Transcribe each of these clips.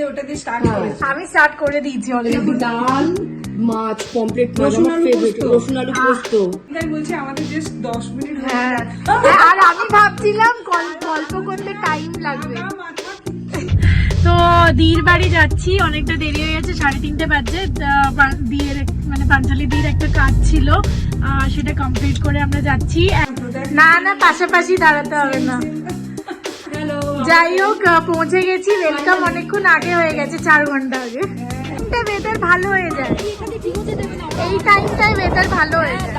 ওটা দিয়ে স্টার্ট করেছি। আমি স্টার্ট করে দিয়েছি অলরেডি। ডাল, মাছ, পমফ্রেট মাছ, রসুন আমার আলু ফেভারিট, পোস্ত। রসুন আলু পোস্ত। তাই বলছি আমাদের জাস্ট 10 মিনিট হয়ে হ্যাঁ, গেছে। আর আমি ভাবছিলাম গল্প করতে টাইম লাগবে। মাথা তো দির বাড়ি যাচ্ছি, অনেকটা দেরি হয়ে গেছে, 3:30 বাজে। দিয়ের মানে পাঞ্চালি দির একটা কাজ ছিল, সেটা কমপ্লিট করে আমরা যাচ্ছি। না না, পাশাপাশি দাঁড়াতে হবে না। যাই হোক, পৌঁছে গেছি। ওয়েলকাম অনেকক্ষণ আগে হয়ে গেছে, 4 ঘন্টা আগে। ওয়েদার ভালো হয়ে যায়, এই টাইমটাই ওয়েদার ভালো হয়ে যায়।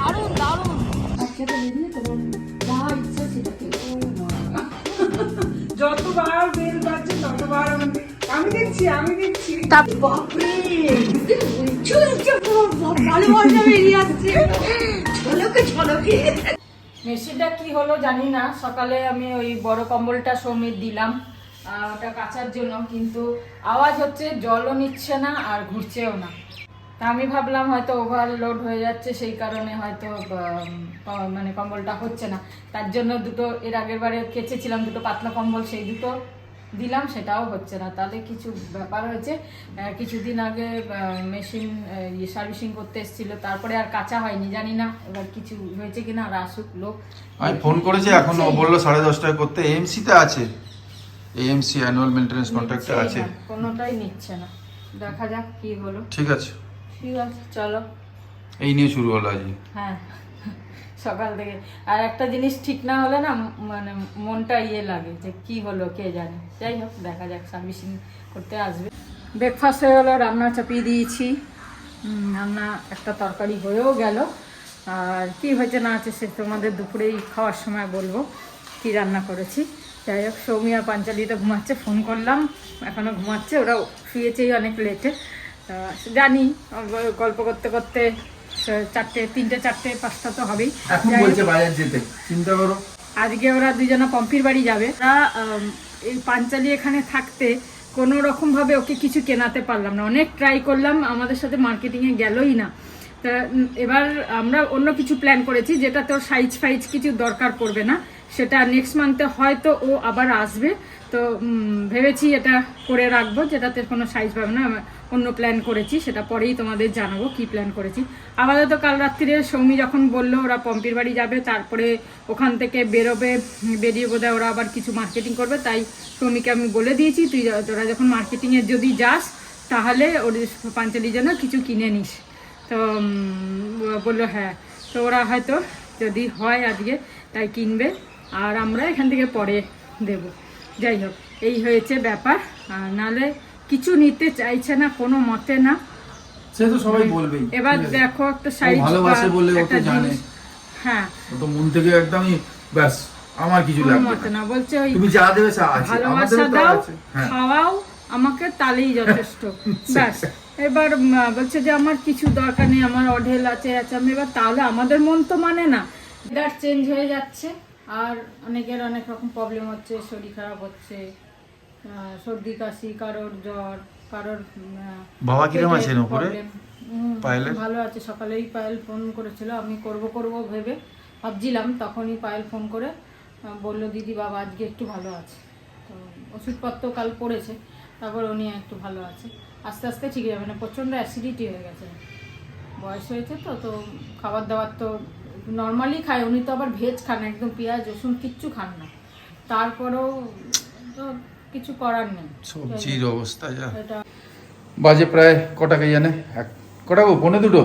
যতবার বেল বাজছে ততবার আমি দেখছি ভালোবাসা বেরিয়ে আসছে, ঝলকে। মেশিনটা কি হলো জানি না। সকালে আমি ওই বড় কম্বলটা সমেত দিলাম ওটা কাচার জন্য, কিন্তু আওয়াজ হচ্ছে, জলও নিচ্ছে না আর ঘুরছেও না। তা আমি ভাবলাম হয়তো ওভারলোড হয়ে যাচ্ছে, সেই কারণে হয়তো মানে কম্বলটা হচ্ছে না। তার জন্য দুটো এর আগের বারে কেচেছিলাম দুটো পাতলা কম্বল, সেই দুটো দিলাম, সেটাও হচ্ছে না। তাহলে কিছু ব্যাপার হয়েছে। কিছুদিন আগে মেশিন সার্ভিসিং করতে এসেছিল, তারপরে আর কাঁচা হয়নি, জানি না এবার কিছু হয়েছে কিনা। আর আসুক লোক। আমি ফোন করেছি, এখন ও বললো 10:30টায় করতে। এএমসি তে আছে, এএমসি অ্যানুয়াল মেইনটেনেন্স কন্ট্রাক্টে আছে। কোনোটাই নিচ্ছে না, দেখা যাক কি হলো। ঠিক আছে, চলো। এই নিয়ে শুরু হলো আজকে। হ্যাঁ, সকাল থেকে। আর একটা জিনিস ঠিক না হলে না মানে মনটা লাগে যে কি হলো কে জানে। যাই হোক, দেখা যাক, সার্ভিসিং করতে আসবে। ব্রেকফাস্ট হয়ে গেলো, রান্না চাপিয়ে দিয়েছি। রান্না একটা তরকারি হয়েও গেল। আর কি হয়েছে না আছে সে তোমাদের দুপুরেই খাওয়ার সময় বলবো কি রান্না করেছি। যাই হোক, সৌমি আর পাঞ্চালি তো ঘুমাচ্ছে, ফোন করলাম এখনও ঘুমাচ্ছে। ওরা শুয়েছেই অনেক লেটে। জানি গল্প করতে করতে 3টে 4টে 5টা তো হবেই। এখন বলছে বাজার যেতে, চিন্তা করো। আজকে ওরা দুজনা পম্পির বাড়ি যাবে। ওরা এই পাঞ্চালি এখানে থাকতে কোনো রকম ভাবে ওকে কিছু কেনাতে পারলাম না। অনেক ট্রাই করলাম, আমাদের সাথে মার্কেটিংয়ে গেলই না। তা এবার আমরা অন্য কিছু প্ল্যান করেছি, যেটা তোর সাইজ ফাইজ কিছু দরকার পড়বে না। সেটা নেক্সট মান্থে হয়তো ও আবার আসবে। তো ভেবেছি এটা করে রাখবো, যেটাতে কোনো সাইজ পাবে না। অন্য প্ল্যান করেছি, সেটা পরেই তোমাদের জানাবো কি প্ল্যান করেছি। আপাতত কাল রাত্রিরে সৌমি যখন বললো ওরা পম্পির বাড়ি যাবে, তারপরে ওখান থেকে বেরোবে, বেরিয়ে বোধহয় ওরা আবার কিছু মার্কেটিং করবে। তাই সৌমিকে আমি বলে দিয়েছি, তোরা যখন মার্কেটিংয়ে যদি যাস তাহলে ওর পাঞ্চালির জন্য কিছু কিনে নিস। তো বললো হ্যাঁ। তো ওরা হয়তো যদি হয় আজকে তাই কিনবে, আর আমরা এখান থেকে পরে দেব। যাই হোক, এই হয়েছে ব্যাপার। আর নাহলে কিছু নিতে চাইছে না কোনো মতে না। সে তো সবাই বলবেই। এবার দেখো একটা সাইজ ভালোবাসে বলে ও তো জানে। হ্যাঁ, ও তো মন থেকে একদমই ব্যাস আমার কিছু লাগবে মতে না, বলছে ওই তুমি যা দেবে তা আছে, ভালোবাসা আমাদেরও তো দাও, আছে। হ্যাঁ, খাওয়াও আমাকে, তাহলেই যথেষ্ট। ব্যাস। এবার বলছে যে আমার কিছু দরকার নেই, আমার অঢেল আছে। আমি এবার তাহলে আমাদের মন তো মানে না। ওয়েদার চেঞ্জ হয়ে যাচ্ছে, আর অনেকের অনেক রকম প্রবলেম হচ্ছে, শরীর খারাপ হচ্ছে, সর্দি কাশি, কারোর জ্বর, কারোর বাবা কিরকম পেটের আছেন উপরে? problem। পায়েলের? ভালো আছে। সকালেই পায়েল ফোন করেছিল, আমি করব ভেবে ভাবছিলাম, তখনই পায়েল ফোন করে বলল দিদি বাবা আজকে একটু ভালো আছে। তো ওষুধপত্র কাল পড়েছে, তারপর উনি একটু ভালো আছে। আস্তে আস্তে ঠিক হয়ে যাবে। মানে প্রচণ্ড অ্যাসিডিটি হয়ে গেছে, বয়স হয়েছে তো। তো খাবার দাবার তো নর্মালি খায়, উনি তো আবার ভেজ খান, একদম পেঁয়াজ রসুন কিচ্ছু খান না। তারপরেও তো কিছু করার নেই। সবজির অবস্থা যা। এটা বাজে প্রায় কটা কে জানে, কটা গো, 1:45।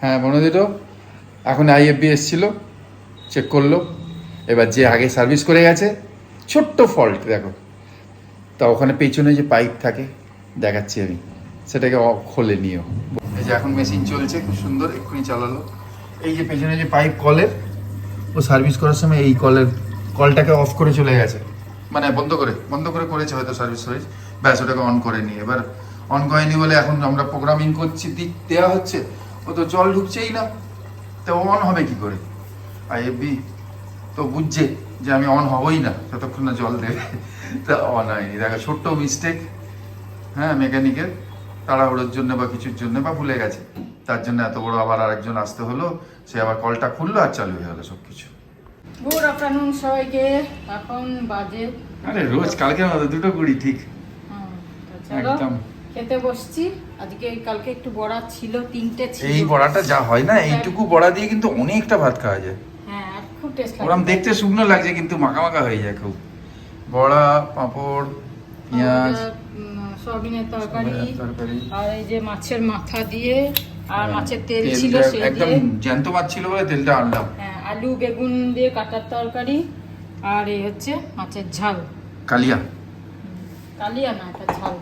হ্যাঁ, 1:45। এখন আইএফবি এসেছিল, চেক করলো। এবার যে আগে সার্ভিস করে গেছে, ছোট্ট ফল্ট দেখো। তা ওখানে পেছনে যে পাইপ থাকে দেখাচ্ছি আমি, সেটাকে খোলে নিও। এই যে এখন মেশিন চলছে খুব সুন্দর, এক্ষুনি চালালো। এই যে পেছনে যে পাইপ কলের, ও সার্ভিস করার সময় এই কলটাকে অফ করে চলে গেছে, মানে বন্ধ করে করেছে হয়তো সার্ভিস। ব্যাস, ওটাকে অন করে নি। এবার অন করেনি বলে এখন আমরা প্রোগ্রামিং করছি, দেওয়া হচ্ছে, ও তো জল ঢুকছেই না। তো অন হবে কি করে? আইএফবি তো বুঝছে যে আমি অন হবই না যতক্ষণ না জল দেবে। তা অন হয়নি। দেখো, ছোট্ট মিস্টেক। হ্যাঁ, মেকানিকের তাড়াহুড়োর জন্য বা কিছুর জন্য বা ভুলে গেছে, তার জন্য এত বড় আবার আরেকজন আসতে হলো। সে আবার কলটা খুললো আর চালু হয়ে গেলো সবকিছু। গুড আফটারনুন সবাইকে। এখন বাজে আরে রোজ কালকে মতো 2:20 ঠিক। চলো একদম। খেতে বসছি। আজকে কালকে একটু বড়া ছিল, 3টে ছিল। এই বড়াটা যা হয় না, এইটুকু বড়া দিয়ে কিন্তু অনেকটা ভাত খাওয়া যায়। হ্যাঁ, আর খুব টেস্ট ওরম দেখতে শুকনো লাগছে কিন্তু মাখা মাখা হয়ে যায় খুব। বড়া, পাঁপড়, পেঁয়াজ, সয়াবিনের তরকারি, তরকারি, আর এই যে মাছের মাথা দিয়ে, আর মাছের তেল তেলটা ছিল সেই একদম দিয়ে। জ্যান্ত মাছ ছিল বলে তেলটা আনলাম। হ্যাঁ, আলু বেগুন দিয়ে কাটার তরকারি, আর এই হচ্ছে মাছের ঝাল। কালিয়া, কালিয়া না, এটা ঝাল।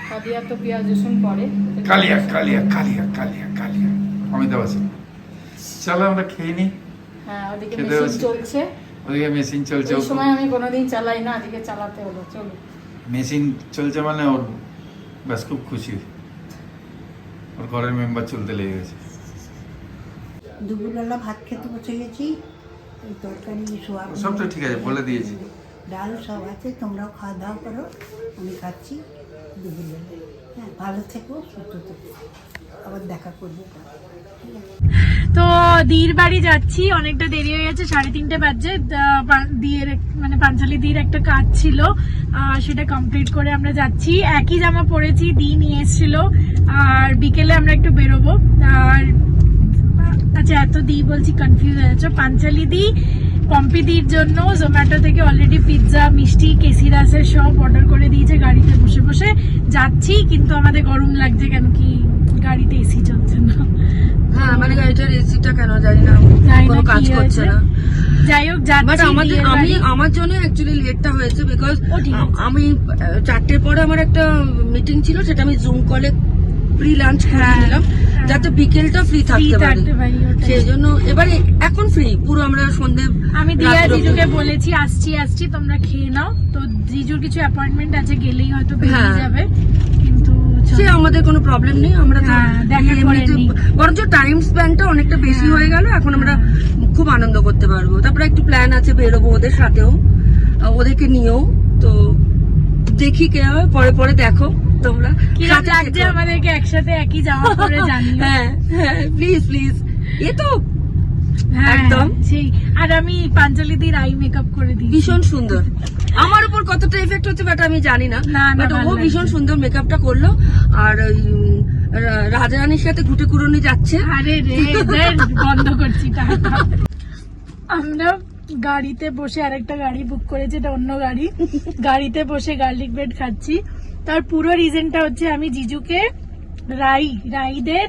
কালিয়া তো পেঁয়াজ রসুন পরে। কালিয়া, কালিয়া, কালিয়া, কালিয়া, কালিয়া। অমিতাভ বচ্চন। চলো আমরা খেয়ে নিই। হ্যাঁ, ওদিকে খেতে মেশিন বসি। চলছে। ওদিকে মেশিন চলছে। এই সময় আমি কোনোদিন চালাই না, আজকে চালাতে হলো। চলো। মেশিন চলছে মানে ওর ব্যাস খুব খুশি। ওর ঘরের মেম্বার চলতে লেগে গেছে। দুপুরবেলা ভাত খেতে বসে গেছি। এই তরকারি সোয়াবিন সব তো ঠিক আছে, বলে দিয়েছি। ডাল সব আছে, তোমরাও খাওয়া দাওয়া করো, আমি খাচ্ছি দুপুরবেলা। হ্যাঁ, ভালো থেকো, সুস্থ থেকো, আবার দেখা করবো। তো দির বাড়ি যাচ্ছি, অনেকটা দেরি হয়ে গেছে, 3:30 বাজে। দিয়ের মানে পাঞ্চালি দির একটা কাজ ছিল, সেটা কমপ্লিট করে আমরা যাচ্ছি। একই জামা পরেছি, দি নিয়ে এসেছিল। আর বিকেলে আমরা একটু বেরোবো। আর আচ্ছা, এত দি বলছি কনফিউজ হয়ে যাচ্ছে। পাঞ্চালি দি পম্পিদির জন্য জোম্যাটো থেকে অলরেডি পিৎজা, মিষ্টি, কেসিরাসের সব অর্ডার করে দিয়েছে। গাড়িতে বসে বসে যাচ্ছি, কিন্তু আমাদের গরম লাগছে, কেন কি গাড়িতে এসি চলছে না। হ্যাঁ, মানে গাড়িটার এসিটা কেন জানি না, জানি না কোনো কি কাজ করছে হয়েছে। না। যাই হোক, বাট যাচ্ছি আমাদের বিয়ের বাড়ি। আমার জন্য অ্যাকচুয়ালি লেটটা হয়েছে, বিকজ ও, ঠিক আছে। আমি 4টের পরে আমার একটা মিটিং ছিল, সেটা আমি জুম কলে প্রি লাঞ্চ করে নিলাম, যাতে বিকেলটা ফ্রি থাকতে পারি। সেই জন্য এবারে এখন ফ্রি পুরো, আমরা সন্ধে। আমি দিয়া জিজুকে বলেছি আসছি তোমরা খেয়ে নাও। তো জিজুর কিছু অ্যাপয়েন্টমেন্ট আছে, গেলেই হয়তো বেরিয়ে হ্যাঁ। যাবে, কিন্তু সে আমাদের কোনো প্রবলেম নেই। আমরা তো হ্যাঁ, দেখা করে এমনিতে নিই। বরঞ্চ টাইম স্প্যানটা অনেকটা বেশি হয়ে গেল, এখন আমরা খুব আনন্দ করতে পারবো। তারপরে একটু প্ল্যান আছে, বেরোবো ওদের সাথেও, ওদেরকে নিয়েও। তো দেখি কে হয়, পরে পরে দেখো তোমরা। কিরকম সাথে লাগছে থেকো। আমাদেরকে একসাথে একই জামা পরে জানিও। হ্যাঁ হ্যাঁ, প্লিজ প্লিজ। এ তো হ্যাঁ, একদম। সেই। আর আমি পাঞ্চালি দির আই মেকআপ করে দিই, ভীষণ সুন্দর। আমার উপর কতটা এফেক্ট হচ্ছে বাট আমি জানি না, না, বাট ভালো ও লাগছে। ভীষণ সুন্দর মেকআপটা করলো। আর ওই রাজারানীর সাথে ঘুটে কুড়ুনি যাচ্ছে। আরে রে, বন্ধ করছি টাকা। আমরা গাড়িতে বসে, আরেকটা গাড়ি বুক করেছি, এটা অন্য গাড়ি। গাড়িতে বসে গার্লিক ব্রেড খাচ্ছি। তার পুরো রিজনটা হচ্ছে, আমি জিজুকে রাইদের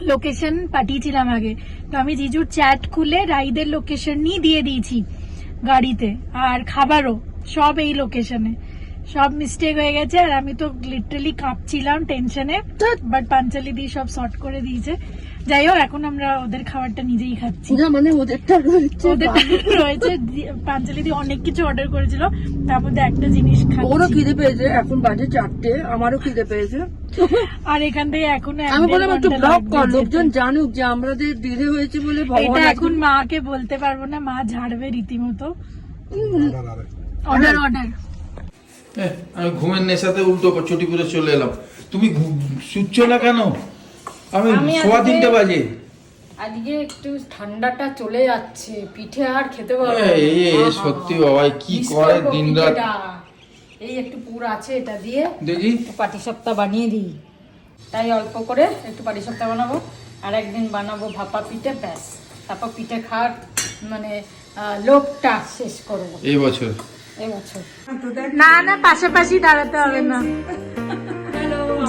লোকেশন পাঠিয়েছিলাম আগে। তো আমি জিজুর চ্যাট খুলে রাইদের লোকেশন নিয়ে দিয়ে দিয়েছি গাড়িতে, আর খাবারও সব এই লোকেশনে। সব মিস্টেক হয়ে গেছে, আর আমি তো লিটারালি কাঁপছিলাম টেনশনে, বাট পাঞ্চালি দিয়ে সব সর্ট করে দিয়েছে। যাই হোক, এখন আমরা ওদের খাবারটা নিজেই খাচ্ছি। না মানে ওদেরটা রয়েছে, ওদের রয়েছে, পাঞ্চালি দিয়ে অনেক কিছু অর্ডার করেছিল, তার মধ্যে একটা জিনিস ওরও খাচ্ছি। খিদে পেয়েছে, এখন বাজে 4টে, আমারও খিদে পেয়েছে। আর এখান থেকে এখন আমি বললাম একটু ব্লগ কর, লোকজন জানুক যে আমাদের ডিলে হয়েছে বলে এটা ভগবান এখন মাকে বলতে পারবো না, মা ঝাড়বে রীতিমতো। অর্ডার আমি ঘুমের নেশাতে উল্টো চটি পুরে চলে এলাম। তুমি শুচ্ছ না কেন? আমি আমি 3:15 বাজে। আজকে একটু ঠান্ডাটা চলে যাচ্ছে, পিঠে আর খেতে পারবো না। সত্যি বাবা, কি মিস করে করবো দিন রাত। পিঠেটা। এই একটু পুর আছে, এটা দিয়ে দেখি একটু পাটিসাপটা বানিয়ে দিই। তাই অল্প করে একটু পাটিসাপটা বানাবো, আর একদিন বানাবো ভাপা পিঠে, ব্যাস। তারপর পিঠে খাওয়ার মানে লোভটা শেষ করবো এই বছর। এবছর। না, পাশাপাশি দাঁড়াতে হবে না।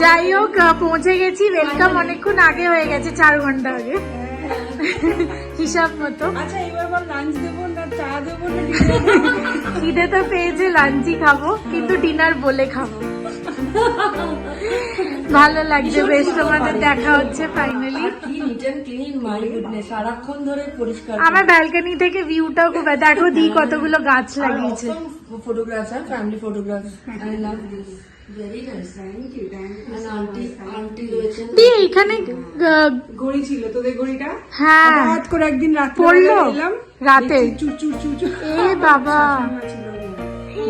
যাই হোক, পৌঁছে গেছি। ওয়েলকাম অনেকক্ষণ আগে হয়ে গেছে, 4 ঘন্টা আগে হিসাব মতো। আচ্ছা, এবার বল লাঞ্চ দেবো না চা দেবো না dinner দেবো? খিদে তো পেয়েছে, লাঞ্চই খাবো, কিন্তু ডিনার বলে খাবো। ভালো লাগছে বেশ, তোমাদের দেখা হচ্ছে ফাইনালি। কি neat and clean, my goodness, সারাক্ষণ ধরে পরিষ্কার। আমার ব্যালকনি থেকে ভিউটাও খুব, দেখো দি কতগুলো গাছ লাগিয়েছে। ফটোগ্রাফস আর family photographs, I love this, very nice, thank you. And aunty রয়েছেন। দি এখানে ঘড়ি ছিল তোদের ঘড়িটা, হ্যাঁ হঠাৎ করে একদিন রাত্রে পড়লো এলাম, রাতে। চুচুর এ বাবা,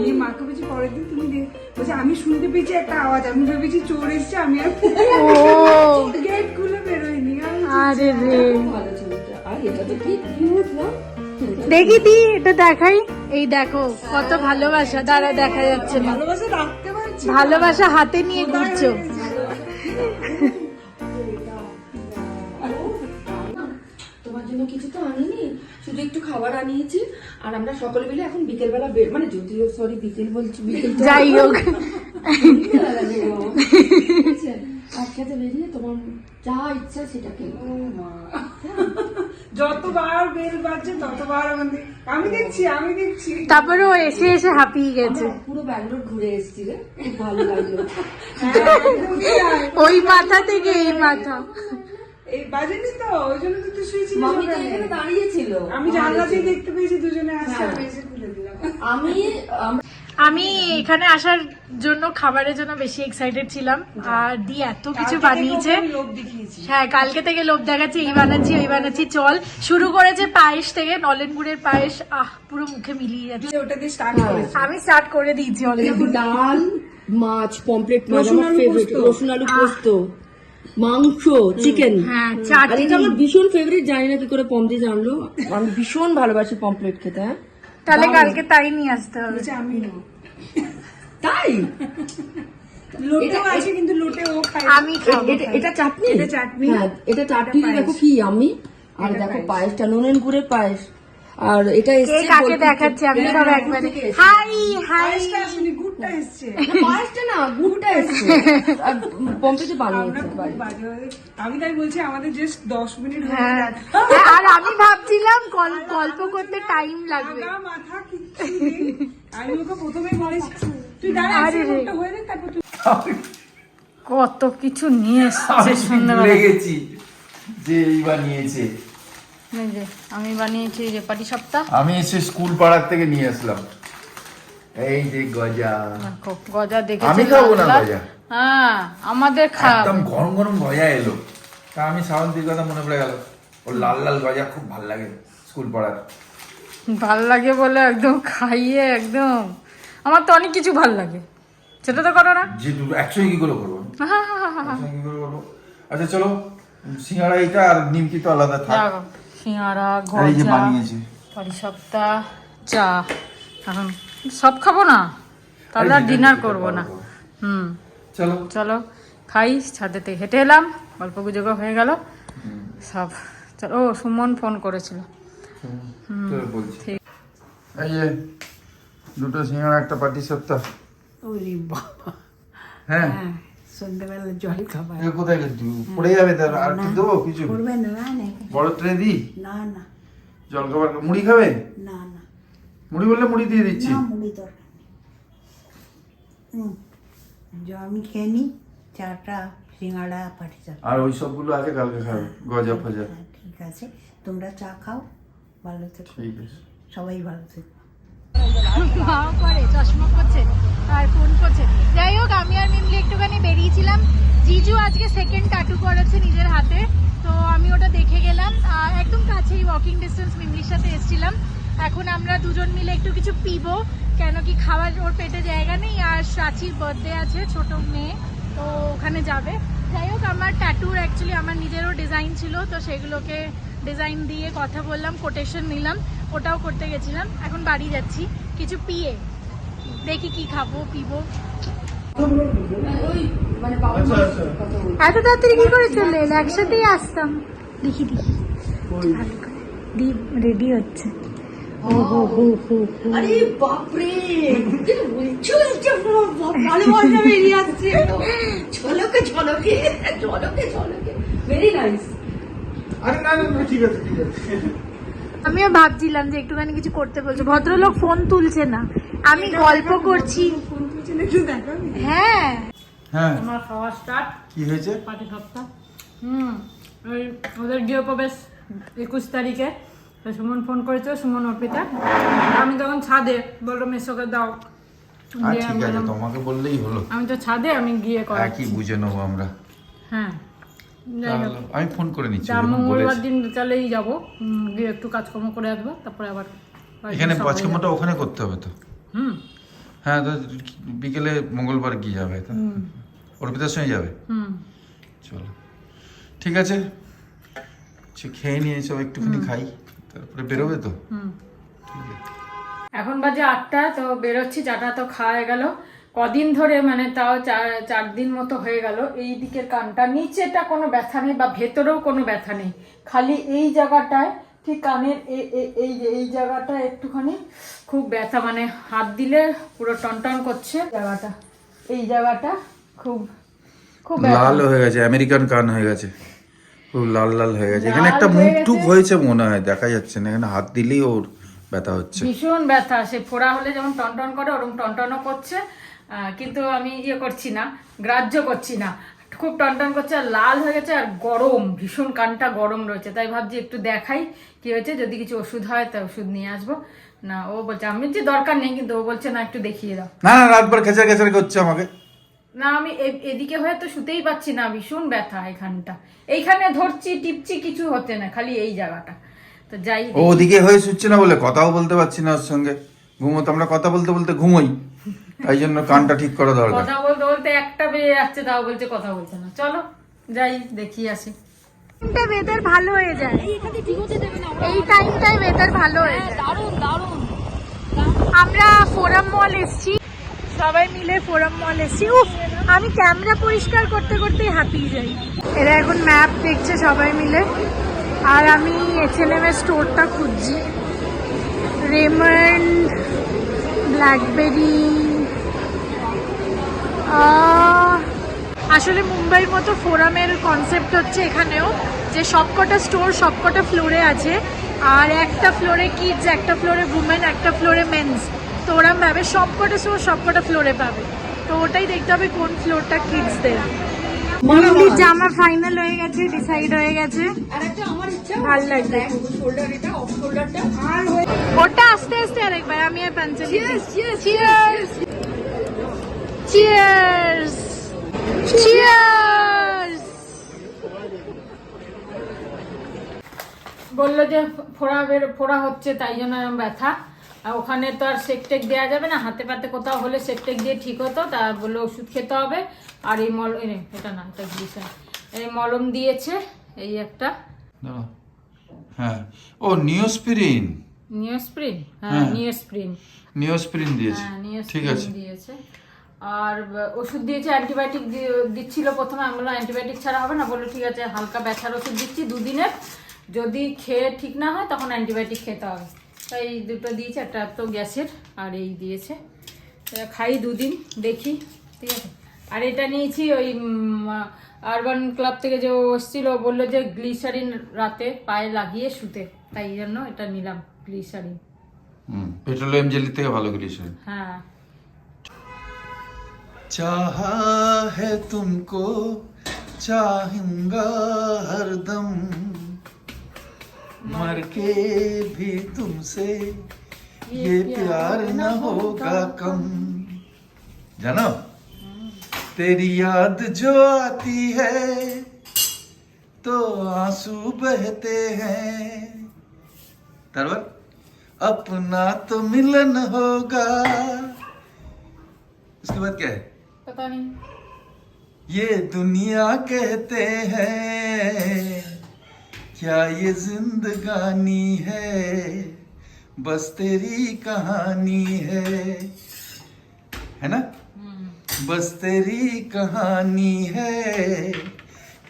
নিয়ে মাকে বলছি পরের দিন তুমি বলছে আমি শুনতে পেয়েছি একটা আওয়াজ, আমি ভেবেছি চোর এসছে, আমি আর ও গেট খুলে বেরোয়নি। আরে রে, ভালো ছবিটা। আর এটা তো কি কিউট না? দেখি দি এটা দেখাই। এই দেখো কত ভালোবাসা, দাঁড়া দেখা যাচ্ছে না। ভালোবাসা রাখতে পারে ভালোবাসা হাতে নিয়ে ঘুরছো। তোমার জন্য কিছু তো আনিনি, শুধু একটু খাবার আনিয়েছি। আর আমরা সকলে মিলে এখন বিকেলবেলা মানে যদিও সরি বিকেল বলছি, বিকেল যাই হোক, একসাথে বেরিয়ে তোমার যা ইচ্ছা সেটা খেলো। যতবার বেল বাজছে ততবার আমি দেখছি তারপরে ও এসে এসে হাঁপিয়ে গেছে। পুরো ব্যাঙ্গালোর ঘুরে এসেছি রে, খুব ভালো লাগলো। ওই মাথা থেকে এই মাথা। এই বাজেনি তো, ওই জন্য তো তুই শুয়েছিলি মামি তো ওখানে। এখানে দাঁড়িয়েছিল, আমি জানলাতেই দেখতে পেয়েছি দুজনে আসছে, আমি এসে খুলে দিলাম। আমি এখানে আসার জন্য খাবারের জন্য বেশি এক্সাইটেড ছিলাম। আর দি এত কিছু বানিয়েছে। আমি লোভ দেখিয়েছি। হ্যাঁ, কালকে থেকে লোভ দেখাচ্ছে, এই বানাচ্ছি ওই বানাচ্ছি। চল, শুরু করেছে পায়েস থেকে, নলেন গুড়ের পায়েস। পুরো মুখে মিলিয়ে যাচ্ছে। ওটা দিয়ে স্টার্ট করেছি। আমি স্টার্ট করে দিয়েছি অলরেডি। ডাল, মাছ, পমফ্রেট মাছ আমার ফেভারিট, রসুন আলু পোস্ত, মাংস, চিকেন। হ্যাঁ, আর চাটনি। এটা আমার ভীষণ ফেভারিট, জানি না কি করে পমদি জানলো। আমি ভীষণ ভালোবাসি পমফ্রেট খেতে। হ্যাঁ তাহলে কালকে তাই নিয়ে আসতে হবে। বলছে আমি না। তাই লোটেও আছে কিন্তু লোটে ও খায়। আমি খাবো। এটা চাটনি, এটা চাটনি। হ্যাঁ এটা চাটনি। দেখো কি আমি, আর দেখো পায়েসটা নলেন গুড়ের পায়েস। আর এটা কে এসছে কাকে দেখাচ্ছে আমি সব একবারে। High high. পায়েসটা আসেনি, গুড়টা এসছে। পায়েসটা না, গুড়টা এসছে। আর পমফ্রেটে বানিয়েছে আমরা খুব বাড়ি। বাজে বাজে। আমি তাই বলছি আমাদের জাস্ট 10 মিনিট হয়ে হ্যাঁ, যাচ্ছে। আর আমি ভাবছিলাম গল্প করতে টাইম লাগবে। আগা মাথা কিচ্ছু নেই। আমি ওকে প্রথমেই বলেছি তুই দাঁড়া, আরে রে। একটা হয়ে যাক তারপর তুই। কত কিছু নিয়ে এসছে সুন্দর। ভুলে গেছি যে এইবার নিয়েছে। আমি বানিয়েছি যে পাটি সপ্তাহ। আমি এসে স্কুল পাড়ার থেকে নিয়ে আসলাম এই যে গজা। গজা দেখেছি। আমি খাবো না গজা। হ্যাঁ, আমাদের একদম গরম গরম গজা এলো, তা আমি শ্রাবন্তীর কথা মনে পড়ে গেল। ওর লাল লাল গজা খুব ভাল লাগে স্কুল পাড়ার। ভাল লাগে বলে একদম খাইয়ে একদম। আমার তো অনেক কিছু ভাল লাগে, সেটা তো করো না। যে দুটো একসঙ্গে কি করে করবো? একসঙ্গে কি করে করবো? আচ্ছা চলো, সিঙ্গাড়া এইটা আর নিমকি তো আলাদা থাক। সিঙ্গারা, আর এই যে গজা, বানিয়েছি পাটি সপ্তাহ, চা। এখন সব খাবো না, তাহলে আর ডিনার করবো না। চলো চলো খাই। ছাদেতে হেঁটে এলাম, গল্প গুজব হয়ে গেল সব। চলো। ও সুমন ফোন করেছিল। চলো বলছি। এই যে দুটো সিঙ্গাড়া একটা পাটি সপ্তাহ। ওরে বাবা, হ্যাঁ সন্ধ্যাবেলা জল খাবার এ কোথায় গেছি? পড়ে যাবে, তার আর কি দেবো কিছু? করবে না? না না বড় ট্রে দিই? না না জল খাবার মুড়ি খাবে? না না মুড়ি বললে মুড়ি দিয়ে দিচ্ছি। না, মুড়ি দরকার নেই। আমি খেয়ে নিই চাটা, সিঙ্গাড়া, পাটি চাটা। আর ওই সবগুলো আছে কালকে খাবে, গজা ফজা। হ্যাঁ, ঠিক আছে, তোমরা চা খাও, ভালো থেকো, ঠিক আছে। সবাই ভালো থেকো। ভাও করে, চশমা করছে আর ফোন করছে। যাই হোক, আমি আর মিমলি একটুখানি বেরিয়েছিলাম। জিজু আজকে সেকেন্ড ট্যাটু করেছে নিজের হাতে, তো আমি ওটা দেখে গেলাম। একদম কাছেই, ওয়াকিং ডিস্টেন্স। মিমলির সাথে এসেছিলাম। এখন আমরা দুজন মিলে একটু কিছু পিবো, কেন কি খাবার ওর পেটে জায়গা নেই। আর সাচির বার্থডে আছে, ছোট মেয়ে, তো ওখানে যাবে। যাই হোক, আমার ট্যাটুর অ্যাকচুয়ালি আমার নিজেরও ডিজাইন ছিল, তো সেগুলোকে ডিজাইন দিয়ে কথা বললাম, কোটেশন নিলাম, ওটাও করতে গেছিলাম। এখন বাড়ি যাচ্ছি কিছু পিয়ে, দেখি কি খাবো পিবো। এত তাড়াতাড়ি কি করে চলে এলো? একসাথেই আসতাম। দেখি দেখি রেডি হচ্ছে। আরে বাপরে, ভালোবাসা বেরিয়ে আসছে ঝলকে ঝলকে ঝলকে ঝলকে। Very nice. আরে না না না, ঠিক আছে ঠিক আছে। আমিও ভাবছিলাম যে একটুখানি কিছু করতে বলছো, ভদ্রলোক ফোন তুলছে না, আমি গল্প করছি। ফোন করছেন, একটু দেখাবি? হ্যাঁ, হ্যাঁ আমার খাওয়া স্টার্ট। কি হয়েছে? পাটি সপ্তাহ। ওই ওদের গৃহপ্রবেশ 21 তারিখে। তো সুমন ফোন করেছে, সুমন অর্পিতা। আমি তখন ছাদে, বললো মেসোকে দাও। আর দিয়ে ঠিক আমি আছে, বললাম, তোমাকে বললেই হলো। আমি তো ছাদে, আমি গিয়ে করাচ্ছি। একই বুঝে নেবো আমরা। হ্যাঁ, যাই হোক, তাহলে আমি ফোন করে নিচ্ছি। যা যখন মঙ্গলবার বলেছি। দিন বিকালেই যাবো, গিয়ে একটু কাজকর্ম করে আসবো, তারপরে আবার বাড়িতে এখানে সবাই বাজকামটা যাবো। ওখানে করতে হবে তো। হুম হ্যাঁ, তো বিকেলে মঙ্গলবার কি যাবে? তো অর্পিতার সঙ্গে যাবে? হুম চলো ঠিক আছে, খেয়ে নিয়ে সব একটুখানি খাই, তারপরে বেরোবে তো। হুম। ঠিক আছে। এখন বাজে 8টা, তো বেরোচ্ছি। চাটা তো খাওয়া গেল, কদিন ধরে মানে তাও 4 দিন মতো হয়ে গেল এই দিকের কানটা, নিচেটা কোনো ব্যথা নেই বা ভেতরেও কোনো ব্যথা নেই, খালি এই জায়গাটায় ঠিক কানের এই জায়গাটা একটুখানি খুব ব্যথা, মানে হাত দিলে পুরো টনটন করছে জায়গাটা, এই জায়গাটা খুব খুব লাল হয়ে গেছে, আমেরিকান কান হয়ে গেছে, খুব লাল লাল হয়ে গেছে। এখানে লাল একটা হয়ে মুখ টুক হয়েছে মনে হয়, দেখা যাচ্ছে না, এখানে হাত দিলেই ওর ব্যথা হচ্ছে। ভীষণ ব্যথা, সে ফোড়া হলে যেমন টনটন করে ওরকম টনটনও করছে, কিন্তু আমি ইয়ে করছি না, গ্রাহ্য করছি না, খুব টনটন করছে আর লাল হয়ে গেছে আর গরম, ভীষণ কানটা গরম রয়েছে। তাই ভাবছি একটু দেখাই কি হয়েছে, যদি কিছু ওষুধ হয় তা ওষুধ নিয়ে আসবো। না ও বলছে, আমি যে দরকার নেই, কিন্তু ও বলছে না একটু দেখিয়ে দাও। না না, রাতভর খেচার খেচার করছে আমাকে। না আমি এদিকে হয়ে তো শুতেই পাচ্ছি না, ভীষণ ব্যথা এখানটা, এইখানে ধরছি টিপছি কিছু হচ্ছে না, খালি এই জায়গাটা। তো যাই, ও ওদিকে হয়ে শুচ্ছে না বলে কথাও বলতে পারছি না ওর সঙ্গে, ঘুমোতে আমরা কথা বলতে বলতে ঘুমোই, তাই জন্য কানটা ঠিক করা দরকার। কথা বলতে বলতে একটা বেজে যাচ্ছে, তাও বলছে কথা বলছে না। চলো যাই দেখি আসি। ওয়েদার ভালো হয়ে যায় এই টাইমটায়, ওয়েদার ভালো হয়ে যায়। আমরা ফোরাম মল এসেছি, সবাই মিলে ফোরাম মল এসেছি। উফ, আমি ক্যামেরা পরিষ্কার করতে করতেই হাঁপিয়ে যাই। এরা এখন ম্যাপ দেখছে সবাই মিলে, আর আমি H&M এর স্টোরটা খুঁজছি। রেমন্ড, ব্ল্যাকবেরি, আসলে মুম্বাইয়ের মতো ফোরামের কনসেপ্ট হচ্ছে এখানেও যে সবকটা স্টোর সবকটা ফ্লোরে আছে, আর একটা ফ্লোরে কিডস, একটা ফ্লোরে উমেন, একটা ফ্লোরে মেন্স। তো ওরম ভাবে সবকটা স্টোর সবকটা ফ্লোরে পাবে, তো ওটাই দেখতে হবে কোন ফ্লোরটা কিডসদের। মিলির জামা ফাইনাল হয়ে গেছে, ডিসাইড হয়ে গেছে, ভালো লাগবে। ওটা আস্তে আস্তে আরেকবার, আমি আর পাঞ্চালি। Cheers cheers cheers. বললো যে ফোড়া হচ্ছে, তাই জন্য এরকম ব্যথা। আর ওখানে তো আর সেকটেক দেওয়া যাবে না, হাতে পাতে কোথাও হলে সেকটেক দিয়ে ঠিক হতো, তা বললো ওষুধ খেতে হবে। আর এই এটা না, এটা গ্লিসারিন, এই মলম দিয়েছে, এই একটা। হ্যাঁ, ও নিওস্পিরিন। নিওস্প্রিন, হ্যাঁ নিওস্প্রিন, নিওস্পিরিন দিয়েছে, হ্যাঁ ঠিক আছে। নিওস্প্রিন দিয়েছে। আর ওষুধ দিয়েছে, অ্যান্টিবায়োটিক দিচ্ছিল প্রথমে, আমি বললাম অ্যান্টিবায়োটিক ছাড়া হবে না, বললো ঠিক আছে হালকা ব্যথার ওষুধ দিচ্ছি 2 দিনের, যদি খেয়ে ঠিক না হয় তখন অ্যান্টিবায়োটিক খেতে হবে। তাই এই দুটো দিয়েছে, একটা তো গ্যাসের, আর এই দিয়েছে, খাই 2 দিন দেখি, ঠিক আছে। আর এটা নিয়েছি ওই আরবান ক্লাব থেকে যে এসেছিল, বললো যে গ্লিসারিন রাতে পায়ে লাগিয়ে শুতে, তাই জন্য এটা নিলাম গ্লিসারিন। পেট্রোলিয়াম জেলি থেকে ভালো গ্লিসারিন। হ্যাঁ। चाहा है तुमको चाहूंगा हरदम, मर के भी तुमसे ये प्यार न होगा कम। जानो तेरी याद जो आती है तो आंसू बहते हैं, तरवर अपना तो मिलन होगा। उसके बाद क्या है? पता नहीं। ये दुनिया कहते हैं क्या ये जिंदगानी है, बस तेरी कहानी है ना? बस तेरी कहानी है,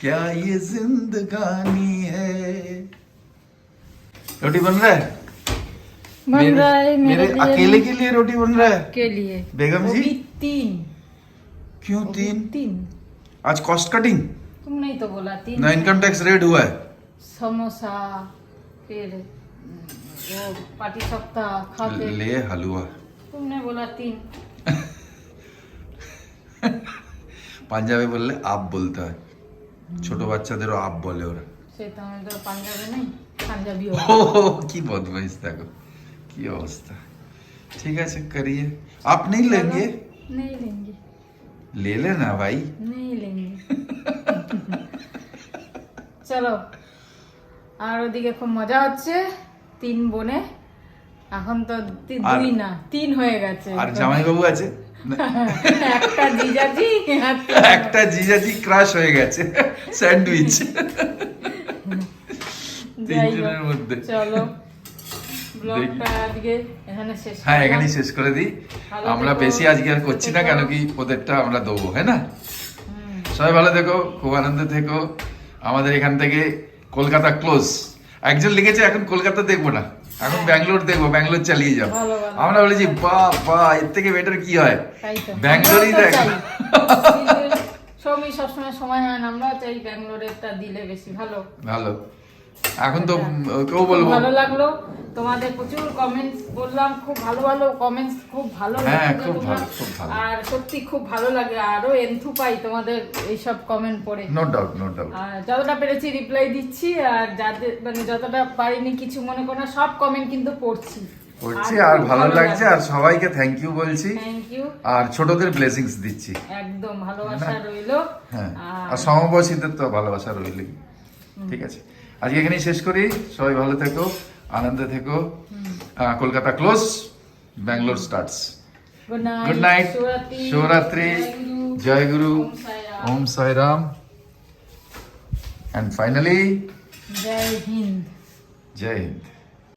क्या ये जिंदगानी है। रोटी बन रहा है? बन रहा है मेरे लिए अकेले के लिए रोटी बन रहा है के लिए। बेगम वो जी? भी 3। क्यों 3? 3 आज कॉस्ट कटिंग तुम नहीं तो बोला 3 ना, इनकम टैक्स रेट हुआ है। समोसा, फिर वो पाटी सप्ता खाते, ले हलवा। तुमने बोला 3। পাঞ্জাবে বললে আপ বলতে হয়, ছোট বাচ্চাদেরও আপ বলে ওরা। সে তো আমি তো পাঞ্জাবি নেই, পাঞ্জাবিও। ও কি বদমাইশ, দেখো কি অবস্থা। ঠিক আছে करिए, आप नहीं लेंगे? नहीं लेंगे, ले लेना भाई। नहीं लेंगे। চলো, আর ওদিকে খুব মজা হচ্ছে 3 বোনে, এখন তো 2 না 3 হয়ে গেছে। আর জামাই বাবু আছে, একটা জিজাজি, একটা জিজাজি ক্রাশ হয়ে গেছে, স্যান্ডউইচ যাই হোক, তিনজনের মধ্যে। চলো ব্লগটা আজকে এখানে শেষ হ্যাঁ করলাম। এখানেই শেষ করে দিই। ভালো আমরা থেকো, বেশি আজকে আর করছি না, সুস্থ কেন থেকো। কি ওদেরটা আমরা দেবো, হ্যাঁ না? সবাই ভালো থেকো, খুব আনন্দে থেকো। আমাদের এখান থেকে কলকাতা ক্লোজ। একজন লিখেছে এখন কলকাতা দেখবো না, এখন ব্যাঙ্গালোর দেখবো, ব্যাঙ্গালোর চালিয়ে যাও। ভালো, ভালো। আমরা বলেছি বাহ এর থেকে বেটার কি হয়, তাই তো। ব্যাঙ্গালোরই আমরাও তো দেখ। চাই। কিন্তু সবই সবসময় সময় হয় না, আমরাও চাই ব্যাঙ্গালোরেরটা দিলে বেশি ভালো। ভালো। এখন তো কেউ বলবো ভালো লাগলো, তোমাদের প্রচুর কমেন্টস বললাম, খুব ভালো ভালো কমেন্টস, খুব ভালো হ্যাঁ, লিখেছো খুব তোমরা। ভালো, খুব ভালো। আর সত্যি খুব ভালো লাগে, আরো এন্থু পাই তোমাদের এইসব কমেন্ট পড়ে। No doubt. আর যতটা পেরেছি রিপ্লাই দিচ্ছি, আর যাদের মানে যতটা পারিনি কিছু মনে করো না, সব কমেন্ট কিন্তু পড়ছি। করছি আর ভালো লাগছে, আর সবাইকে থ্যাংক ইউ বলছি, থ্যাংক ইউ, আর ছোটদের ব্লেসিংস দিচ্ছি। একদম ভালোবাসা রইলো। হ্যাঁ, আর আর সমবয়সীদের তো ভালোবাসা রইলই। ঠিক আছে, আজকে এখানেই শেষ করি। সবাই ভালো থেকো, আনন্দে থেকো। Kolkata close, Bangalore starts. Good night, good night, Shivratri, জয় গুরু, ওম সাই Ram, and finally Joy Hind. Joy Hind.